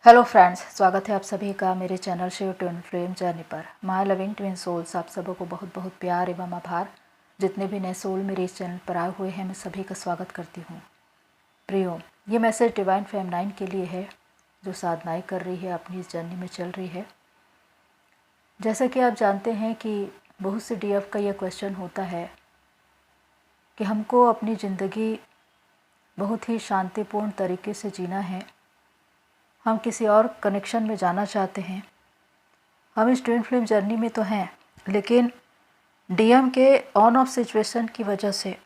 Hello friends, स्वागत है आप सभी का मेरे channel Shiv twin flame journey पर। माय लविंग ट्विन सोल्स, आप सबों को बहुत बहुत प्यार एवं आभार। जितने भी नए सोल मेरे इस चैनल पर आए हुए हैं, मैं सभी का स्वागत करती हूँ। प्रियो, ये मैसेज डिवाइन फेमिनाइन के लिए है जो साधनाएं कर रही है, अपनी इस जर्नी में चल रही है। जैसा कि आप जानते हैं कि बहुत से डीएफ का यह क्वेश्चन होता है कि हमको अपनी ज़िंदगी बहुत ही शांतिपूर्ण तरीके से जीना है, हम किसी और कनेक्शन में जाना चाहते हैं। हम इस ट्विन फ्लेम जर्नी में तो हैं, लेकिन डीएम के ऑन ऑफ सिचुएशन की वजह से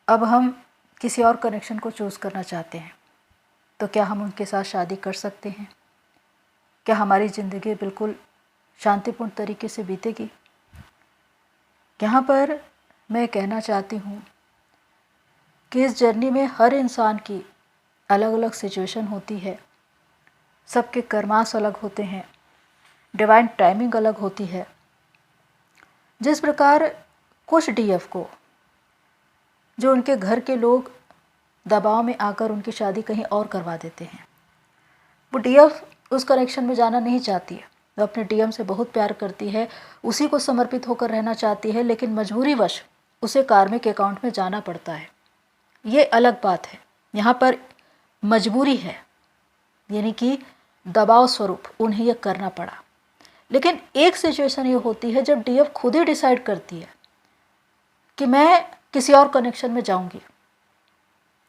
अब हम किसी और कनेक्शन को चूज़ करना चाहते हैं। तो क्या हम उनके साथ शादी कर सकते हैं? क्या हमारी ज़िंदगी बिल्कुल शांतिपूर्ण तरीके से बीतेगी? यहाँ पर मैं कहना चाहती हूँ कि इस जर्नी में हर इंसान की अलग अलग सिचुएशन होती है, सबके कर्मास अलग होते हैं, डिवाइन टाइमिंग अलग होती है। जिस प्रकार कुछ डीएफ को जो उनके घर के लोग दबाव में आकर उनकी शादी कहीं और करवा देते हैं, वो डीएफ उस कनेक्शन में जाना नहीं चाहती है। वो अपने डीएम से बहुत प्यार करती है, उसी को समर्पित होकर रहना चाहती है, लेकिन मजबूरीवश उसे कार्मिक अकाउंट में जाना पड़ता है। ये अलग बात है। यहाँ पर मजबूरी है, यानी कि दबाव स्वरूप उन्हें यह करना पड़ा। लेकिन एक सिचुएशन ये होती है जब डीएफ खुद ही डिसाइड करती है कि मैं किसी और कनेक्शन में जाऊंगी,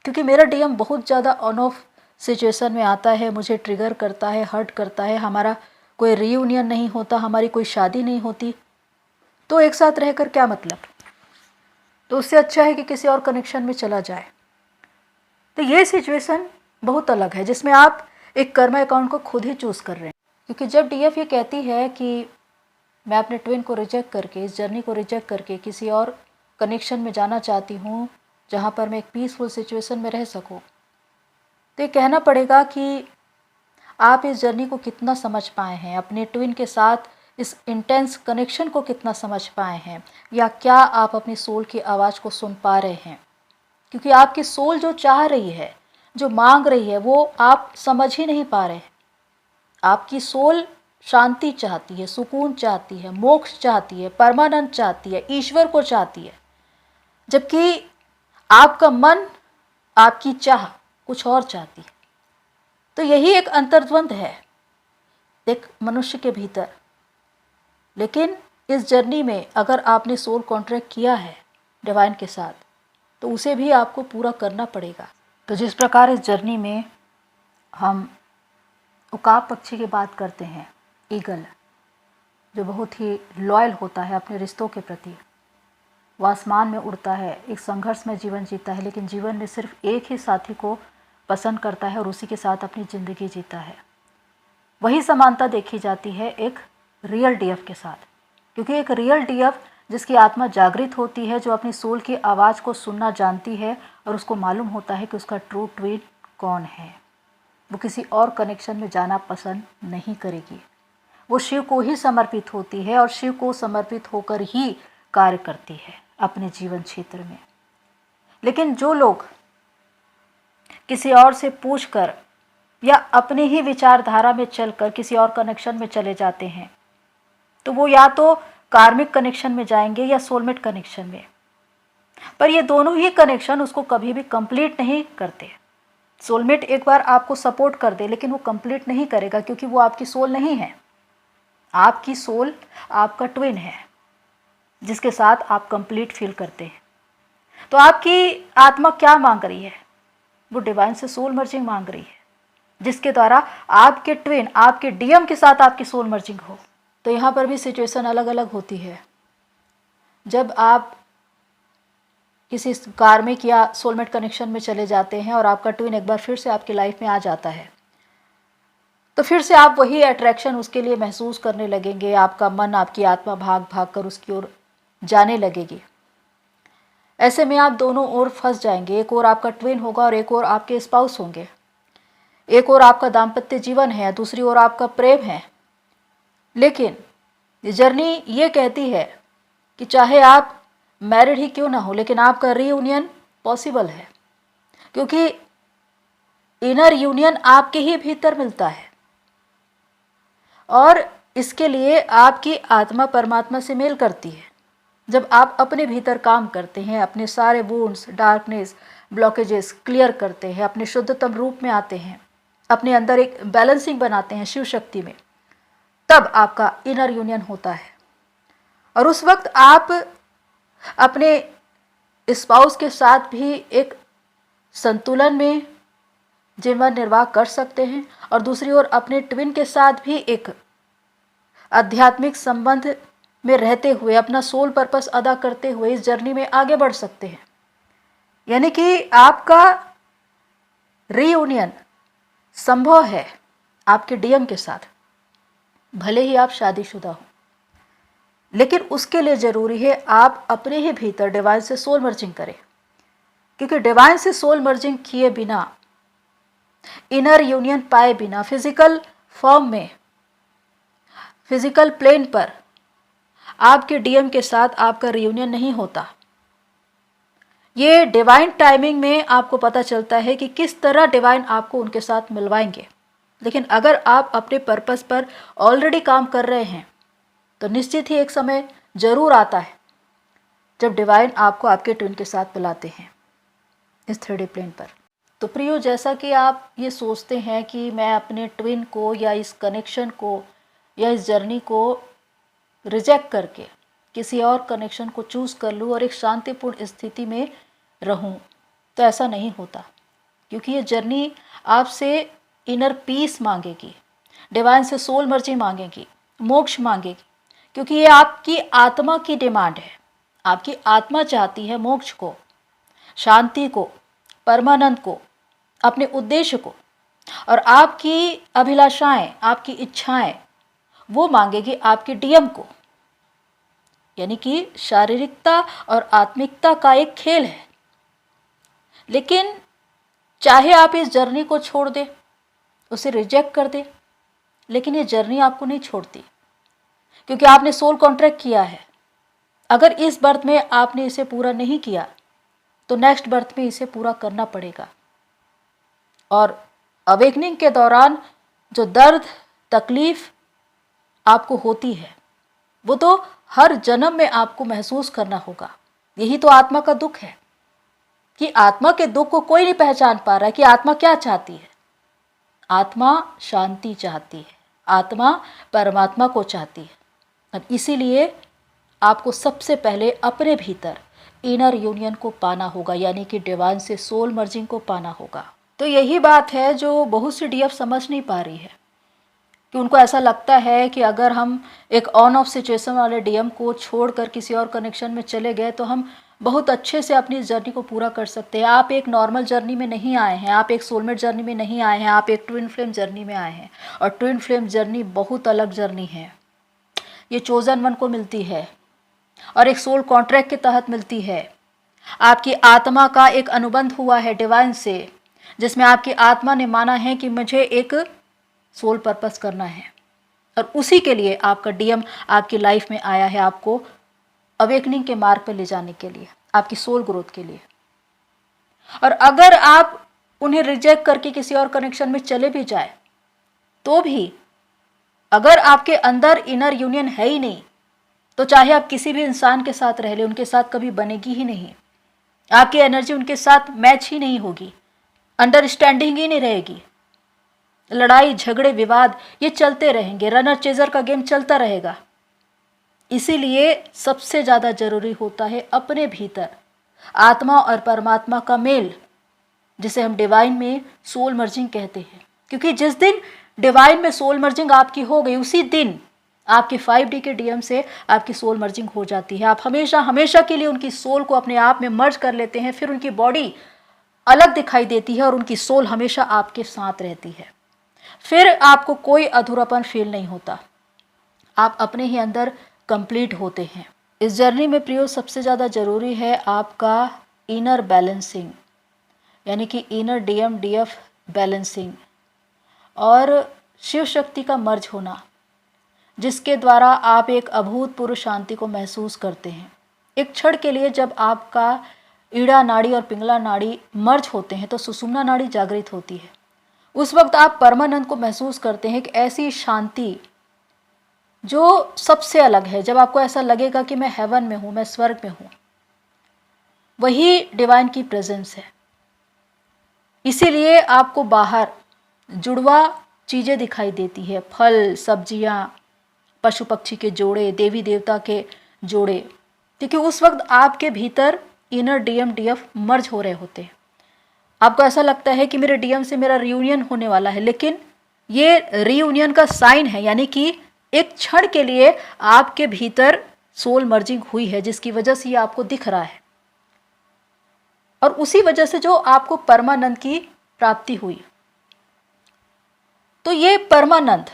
क्योंकि मेरा डीएम बहुत ज़्यादा ऑन ऑफ सिचुएशन में आता है, मुझे ट्रिगर करता है, हर्ट करता है, हमारा कोई रीयूनियन नहीं होता, हमारी कोई शादी नहीं होती, तो एक साथ रहकर क्या मतलब। तो उससे अच्छा है कि किसी और कनेक्शन में चला जाए। तो ये सिचुएशन बहुत अलग है, जिसमें आप एक कर्मा अकाउंट को खुद ही चूज़ कर रहे हैं। क्योंकि जब डीएफ ये कहती है कि मैं अपने ट्विन को रिजेक्ट करके, इस जर्नी को रिजेक्ट करके किसी और कनेक्शन में जाना चाहती हूँ जहाँ पर मैं एक पीसफुल सिचुएशन में रह सकूँ, तो ये कहना पड़ेगा कि आप इस जर्नी को कितना समझ पाए हैं, अपने ट्विन के साथ इस इंटेंस कनेक्शन को कितना समझ पाए हैं, या क्या आप अपनी सोल की आवाज़ को सुन पा रहे हैं। क्योंकि आपकी सोल जो चाह रही है, जो मांग रही है, वो आप समझ ही नहीं पा रहे हैं। आपकी सोल शांति चाहती है, सुकून चाहती है, मोक्ष चाहती है, परमानंद चाहती है, ईश्वर को चाहती है, जबकि आपका मन, आपकी चाह कुछ और चाहती है। तो यही एक अंतर्द्वंद है एक मनुष्य के भीतर। लेकिन इस जर्नी में अगर आपने सोल कॉन्ट्रैक्ट किया है डिवाइन के साथ, तो उसे भी आपको पूरा करना पड़ेगा। तो जिस प्रकार इस जर्नी में हम उकाब पक्षी की बात करते हैं, ईगल, जो बहुत ही लॉयल होता है अपने रिश्तों के प्रति, वो आसमान में उड़ता है, एक संघर्ष में जीवन जीता है, लेकिन जीवन में सिर्फ एक ही साथी को पसंद करता है और उसी के साथ अपनी ज़िंदगी जीता है। वही समानता देखी जाती है एक रियल डीएफ के साथ। क्योंकि एक रियल डीएफ जिसकी आत्मा जागृत होती है, जो अपनी सोल की आवाज़ को सुनना जानती है और उसको मालूम होता है कि उसका ट्रू ट्विन कौन है, वो किसी और कनेक्शन में जाना पसंद नहीं करेगी। वो शिव को ही समर्पित होती है और शिव को समर्पित होकर ही कार्य करती है अपने जीवन क्षेत्र में। लेकिन जो लोग किसी और से पूछकर या अपनी ही विचारधारा में चलकर किसी और कनेक्शन में चले जाते हैं, तो वो या तो कार्मिक कनेक्शन में जाएंगे या सोलमेट कनेक्शन में। पर ये दोनों ही कनेक्शन उसको कभी भी कंप्लीट नहीं करते। सोलमेट एक बार आपको सपोर्ट कर दे, लेकिन वो कंप्लीट नहीं करेगा, क्योंकि वो आपकी सोल नहीं है। आपकी सोल आपका ट्विन है, जिसके साथ आप कंप्लीट फील करते हैं। तो आपकी आत्मा क्या मांग रही है? वो डिवाइन से सोल मर्जिंग मांग रही है, जिसके द्वारा आपके ट्विन, आपके डीएम के साथ आपकी सोल मर्जिंग हो। तो यहाँ पर भी सिचुएशन अलग अलग होती है। जब आप किसी कार्मिक या सोलमेट कनेक्शन में चले जाते हैं और आपका ट्विन एक बार फिर से आपकी लाइफ में आ जाता है, तो फिर से आप वही अट्रैक्शन उसके लिए महसूस करने लगेंगे। आपका मन, आपकी आत्मा भाग भाग कर उसकी ओर जाने लगेगी। ऐसे में आप दोनों ओर फंस जाएंगे। एक ओर आपका ट्विन होगा और एक ओर आपके स्पाउस होंगे। एक ओर आपका दाम्पत्य जीवन है, दूसरी ओर आपका प्रेम है। लेकिन ये जर्नी ये कहती है कि चाहे आप मैरिड ही क्यों ना हो, लेकिन आपका रीयूनियन पॉसिबल है, क्योंकि इनर यूनियन आपके ही भीतर मिलता है और इसके लिए आपकी आत्मा परमात्मा से मेल करती है। जब आप अपने भीतर काम करते हैं, अपने सारे वुंड्स, डार्कनेस, ब्लॉकेजेस क्लियर करते हैं, अपने शुद्धतम रूप में आते हैं, अपने अंदर एक बैलेंसिंग बनाते हैं शिव शक्ति में, तब आपका इनर यूनियन होता है। और उस वक्त आप अपने स्पाउस के साथ भी एक संतुलन में जीवन निर्वाह कर सकते हैं और दूसरी ओर अपने ट्विन के साथ भी एक आध्यात्मिक संबंध में रहते हुए अपना सोल पर्पस अदा करते हुए इस जर्नी में आगे बढ़ सकते हैं। यानी कि आपका रीयूनियन संभव है आपके डीएम के साथ, भले ही आप शादीशुदा हो, लेकिन उसके लिए ज़रूरी है आप अपने ही भीतर डिवाइन से सोल मर्जिंग करें, क्योंकि डिवाइन से सोल मर्जिंग किए बिना, इनर यूनियन पाए बिना फिजिकल फॉर्म में, फिजिकल प्लेन पर आपके डीएम के साथ आपका रियूनियन नहीं होता। ये डिवाइन टाइमिंग में आपको पता चलता है कि किस तरह डिवाइन आपको उनके साथ मिलवाएंगे। लेकिन अगर आप अपने पर्पस पर ऑलरेडी काम कर रहे हैं तो निश्चित ही एक समय जरूर आता है जब डिवाइन आपको आपके ट्विन के साथ मिलाते हैं इस 3D प्लेन पर। तो प्रियो, जैसा कि आप ये सोचते हैं कि मैं अपने ट्विन को या इस कनेक्शन को या इस जर्नी को रिजेक्ट करके किसी और कनेक्शन को चूज़ कर लूँ और एक शांतिपूर्ण स्थिति में रहूँ, तो ऐसा नहीं होता, क्योंकि ये जर्नी आपसे इनर पीस मांगेगी, डिवाइन से सोल मर्जी मांगेगी, मोक्ष मांगेगी, क्योंकि ये आपकी आत्मा की डिमांड है। आपकी आत्मा चाहती है मोक्ष को, शांति को, परमानंद को, अपने उद्देश्य को, और आपकी अभिलाषाएं, आपकी इच्छाएं वो मांगेगी आपके डीएम को। यानी कि शारीरिकता और आत्मिकता का एक खेल है। लेकिन चाहे आप इस जर्नी को छोड़ दें, उसे रिजेक्ट कर दें, लेकिन ये जर्नी आपको नहीं छोड़ती, क्योंकि आपने सोल कॉन्ट्रैक्ट किया है। अगर इस बर्थ में आपने इसे पूरा नहीं किया तो नेक्स्ट बर्थ में इसे पूरा करना पड़ेगा। और अवेकनिंग के दौरान जो दर्द, तकलीफ आपको होती है वो तो हर जन्म में आपको महसूस करना होगा। यही तो आत्मा का दुख है कि आत्मा के दुख को कोई नहीं पहचान पा रहा है कि आत्मा क्या चाहती है। आत्मा शांति चाहती है, आत्मा परमात्मा को चाहती है। और इसीलिए आपको सबसे पहले अपने भीतर इनर यूनियन को पाना होगा, यानी कि डिवाइन से सोल मर्जिंग को पाना होगा। तो यही बात है जो बहुत सी डीएफ समझ नहीं पा रही है, कि उनको ऐसा लगता है कि अगर हम एक ऑन ऑफ सिचुएशन वाले डीएम को छोड़कर किसी और कनेक्शन में चले गए तो हम बहुत अच्छे से अपनी जर्नी को पूरा कर सकते हैं। आप एक नॉर्मल जर्नी में नहीं आए हैं, आप एक सोलमेट जर्नी में नहीं आए हैं, आप एक ट्विन फ्लेम जर्नी में आए हैं। और ट्विन फ्लेम जर्नी बहुत अलग जर्नी है। ये चोजन वन को मिलती है और एक सोल कॉन्ट्रैक्ट के तहत मिलती है। आपकी आत्मा का एक अनुबंध हुआ है डिवाइन से, जिसमें आपकी आत्मा ने माना है कि मुझे एक सोल पर्पस करना है, और उसी के लिए आपका डीएम आपकी लाइफ में आया है, आपको अवेकनिंग के मार्ग पर ले जाने के लिए, आपकी सोल ग्रोथ के लिए। और अगर आप उन्हें रिजेक्ट करके किसी और कनेक्शन में चले भी जाए तो भी अगर आपके अंदर इनर यूनियन है ही नहीं तो चाहे आप किसी भी इंसान के साथ रह ले, उनके साथ कभी बनेगी ही नहीं। आपकी एनर्जी उनके साथ मैच ही नहीं होगी, अंडरस्टैंडिंग ही नहीं रहेगी। लड़ाई, झगड़े, विवाद ये चलते रहेंगे, रनर चेजर का गेम चलता रहेगा। इसीलिए सबसे ज़्यादा जरूरी होता है अपने भीतर आत्मा और परमात्मा का मेल, जिसे हम डिवाइन में सोल मर्जिंग कहते हैं। क्योंकि जिस दिन डिवाइन में सोल मर्जिंग आपकी हो गई, उसी दिन आपके 5D के डीएम से आपकी सोल मर्जिंग हो जाती है। आप हमेशा हमेशा के लिए उनकी सोल को अपने आप में मर्ज कर लेते हैं। फिर उनकी बॉडी अलग दिखाई देती है और उनकी सोल हमेशा आपके साथ रहती है। फिर आपको कोई अधूरापन फील नहीं होता, आप अपने ही अंदर कंप्लीट होते हैं। इस जर्नी में प्रियो सबसे ज़्यादा ज़रूरी है आपका इनर बैलेंसिंग, यानी कि इनर डीएम डीएफ बैलेंसिंग और शिव शक्ति का मर्ज होना, जिसके द्वारा आप एक अभूतपूर्व शांति को महसूस करते हैं। एक क्षण के लिए जब आपका ईड़ा नाड़ी और पिंगला नाड़ी मर्ज होते हैं तो सुषुम्ना नाड़ी जागृत होती है। उस वक्त आप परमानंद को महसूस करते हैं कि ऐसी शांति जो सबसे अलग है। जब आपको ऐसा लगेगा कि मैं हेवन में हूँ, मैं स्वर्ग में हूँ, वही डिवाइन की प्रेजेंस है। इसीलिए आपको बाहर जुड़वा चीज़ें दिखाई देती है, फल, सब्जियाँ, पशु पक्षी के जोड़े, देवी देवता के जोड़े, क्योंकि उस वक्त आपके भीतर इनर डीएम डीएफ मर्ज हो रहे होते हैं। आपको ऐसा लगता है कि मेरे डीएम से मेरा रियूनियन होने वाला है, लेकिन ये रियूनियन का साइन है, यानी कि एक क्षण के लिए आपके भीतर सोल मर्जिंग हुई है, जिसकी वजह से ये आपको दिख रहा है, और उसी वजह से जो आपको परमानंद की प्राप्ति हुई। तो ये परमानंद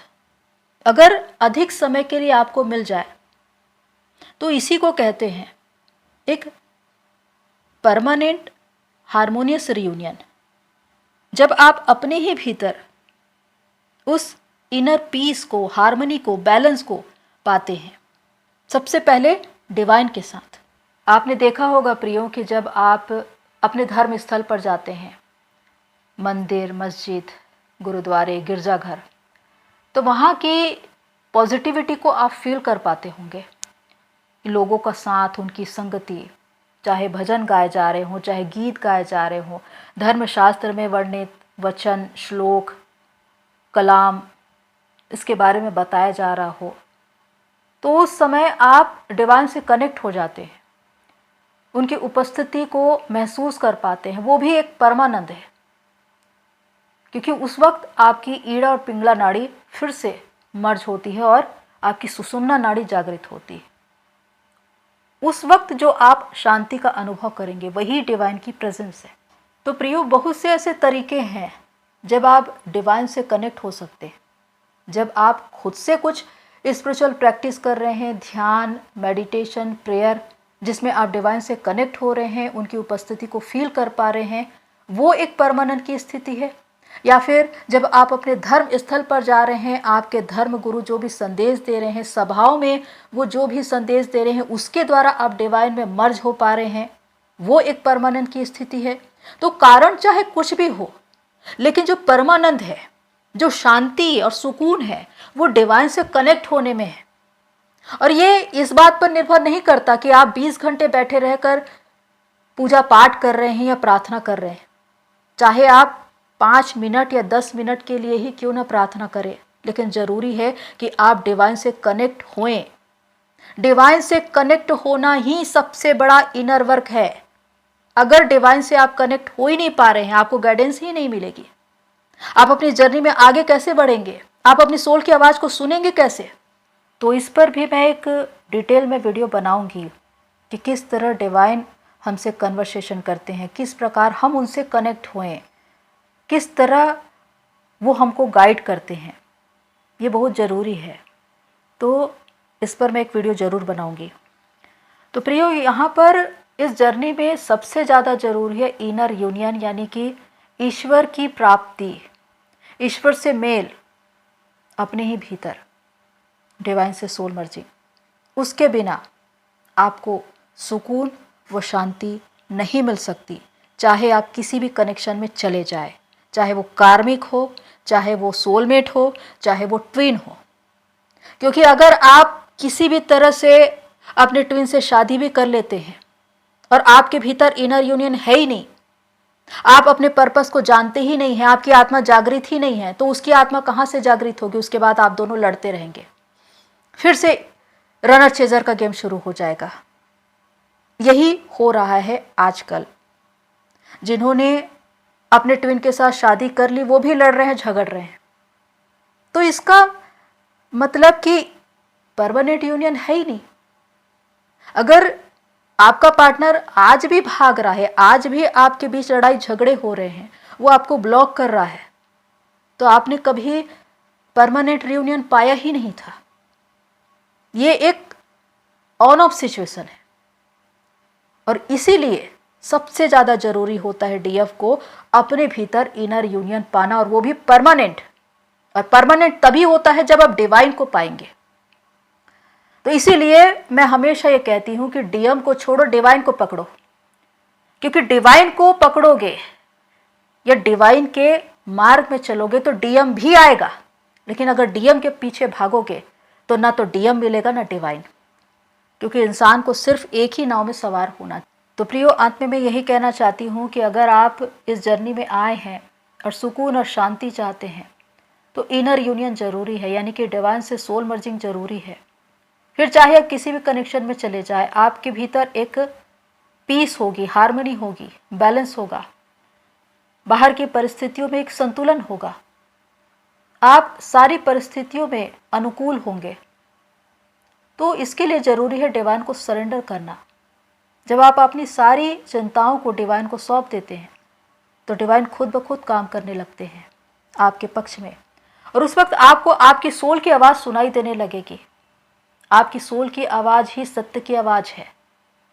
अगर अधिक समय के लिए आपको मिल जाए तो इसी को कहते हैं एक परमानेंट हार्मोनियस रियूनियन। जब आप अपने ही भीतर उस इनर पीस को, हार्मनी को, बैलेंस को पाते हैं, सबसे पहले डिवाइन के साथ। आपने देखा होगा प्रियो कि जब आप अपने धर्म स्थल पर जाते हैं, मंदिर, मस्जिद, गुरुद्वारे, गिरजाघर, तो वहाँ की पॉजिटिविटी को आप फील कर पाते होंगे। लोगों का साथ, उनकी संगति, चाहे भजन गाए जा रहे हों, चाहे गीत गाए जा रहे हों, धर्मशास्त्र में वर्णित वचन, श्लोक, कलाम इसके बारे में बताया जा रहा हो, तो उस समय आप डिवाइन से कनेक्ट हो जाते हैं, उनकी उपस्थिति को महसूस कर पाते हैं। वो भी एक परमानंद है, क्योंकि उस वक्त आपकी ईड़ा और पिंगला नाड़ी फिर से मर्ज होती है और आपकी सुषुम्ना नाड़ी जागृत होती है। उस वक्त जो आप शांति का अनुभव करेंगे वही डिवाइन की प्रेजेंस है। तो प्रियो, बहुत से ऐसे तरीके हैं जब आप डिवाइन से कनेक्ट हो सकते हैं। जब आप खुद से कुछ स्पिरिचुअल प्रैक्टिस कर रहे हैं, ध्यान, मेडिटेशन, प्रेयर, जिसमें आप डिवाइन से कनेक्ट हो रहे हैं, उनकी उपस्थिति को फील कर पा रहे हैं, वो एक परमानेंट की स्थिति है। या फिर जब आप अपने धर्म स्थल पर जा रहे हैं, आपके धर्म गुरु जो भी संदेश दे रहे हैं, सभाओं में वो जो भी संदेश दे रहे हैं, उसके द्वारा आप डिवाइन में मर्ज हो पा रहे हैं, वो एक परमानेंट की स्थिति है। तो कारण चाहे कुछ भी हो, लेकिन जो परमानंद है, जो शांति और सुकून है, वो डिवाइन से कनेक्ट होने में है। और ये इस बात पर निर्भर नहीं करता कि आप 20 घंटे बैठे रहकर पूजा पाठ कर रहे हैं या प्रार्थना कर रहे हैं। चाहे आप 5 मिनट या 10 मिनट के लिए ही क्यों ना प्रार्थना करें, लेकिन जरूरी है कि आप डिवाइन से कनेक्ट होएं। डिवाइन से कनेक्ट होना ही सबसे बड़ा इनर वर्क है। अगर डिवाइन से आप कनेक्ट हो ही नहीं पा रहे हैं, आपको गाइडेंस ही नहीं मिलेगी। आप अपनी जर्नी में आगे कैसे बढ़ेंगे? आप अपनी सोल की आवाज़ को सुनेंगे कैसे? तो इस पर भी मैं एक डिटेल में वीडियो बनाऊंगी कि किस तरह डिवाइन हमसे कन्वर्सेशन करते हैं, किस प्रकार हम उनसे कनेक्ट हुए, किस तरह वो हमको गाइड करते हैं। ये बहुत ज़रूरी है, तो इस पर मैं एक वीडियो ज़रूर बनाऊंगी। तो प्रियो, यहाँ पर इस जर्नी में सबसे ज़्यादा ज़रूरी है इनर यूनियन, यानी कि ईश्वर की प्राप्ति, ईश्वर से मेल अपने ही भीतर, डिवाइन से सोल मर्जिंग। उसके बिना आपको सुकून व शांति नहीं मिल सकती, चाहे आप किसी भी कनेक्शन में चले जाए, चाहे वो कार्मिक हो, चाहे वो सोलमेट हो, चाहे वो ट्विन हो। क्योंकि अगर आप किसी भी तरह से अपने ट्विन से शादी भी कर लेते हैं और आपके भीतर इनर यूनियन है ही नहीं, आप अपने पर्पस को जानते ही नहीं हैं, आपकी आत्मा जागृत ही नहीं है, तो उसकी आत्मा कहाँ से जागृत होगी? उसके बाद आप दोनों लड़ते रहेंगे, फिर से रनर चेजर का गेम शुरू हो जाएगा। यही हो रहा है आजकल। जिन्होंने अपने ट्विन के साथ शादी कर ली, वो भी लड़ रहे हैं, झगड़ रहे हैं। तो इसका मतलब कि परमानेंट यूनियन है ही नहीं। अगर आपका पार्टनर आज भी भाग रहा है, आज भी आपके बीच लड़ाई झगड़े हो रहे हैं, वो आपको ब्लॉक कर रहा है, तो आपने कभी परमानेंट रियूनियन पाया ही नहीं था। ये एक ऑन ऑफ सिचुएशन है, और इसीलिए सबसे ज़्यादा जरूरी होता है डीएफ को अपने भीतर इनर यूनियन पाना, और वो भी परमानेंट। और परमानेंट तभी होता है जब आप डिवाइन को पाएंगे। तो इसीलिए मैं हमेशा ये कहती हूं कि डीएम को छोड़ो, डिवाइन को पकड़ो। क्योंकि डिवाइन को पकड़ोगे या डिवाइन के मार्ग में चलोगे तो डीएम भी आएगा, लेकिन अगर डीएम के पीछे भागोगे तो ना तो डीएम मिलेगा ना डिवाइन, क्योंकि इंसान को सिर्फ एक ही नाव में सवार होना। तो प्रियो, अंत में मैं यही कहना चाहती हूँ कि अगर आप इस जर्नी में आए हैं और सुकून और शांति चाहते हैं तो इनर यूनियन जरूरी है, यानी कि डिवाइन से सोल मर्जिंग जरूरी है। फिर चाहे आप किसी भी कनेक्शन में चले जाए, आपके भीतर एक पीस होगी, हार्मनी होगी, बैलेंस होगा, बाहर की परिस्थितियों में एक संतुलन होगा, आप सारी परिस्थितियों में अनुकूल होंगे। तो इसके लिए जरूरी है डिवाइन को सरेंडर करना। जब आप अपनी सारी चिंताओं को डिवाइन को सौंप देते हैं तो डिवाइन खुद ब खुद काम करने लगते हैं आपके पक्ष में, और उस वक्त आपको आपकी सोल की आवाज़ सुनाई देने लगेगी। आपकी सोल की आवाज़ ही सत्य की आवाज़ है।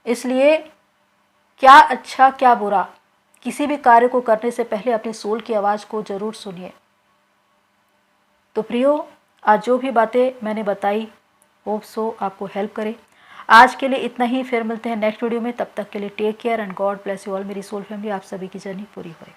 इसलिए क्या अच्छा क्या बुरा, किसी भी कार्य को करने से पहले अपनी सोल की आवाज़ को जरूर सुनिए। तो प्रियो, आज जो भी बातें मैंने बताई होप सो आपको हेल्प करे। आज के लिए इतना ही, फिर मिलते हैं नेक्स्ट वीडियो में। तब तक के लिए take care and God bless you all. मेरी सोल फैमिली, आप सभी की जर्नी पूरी होए।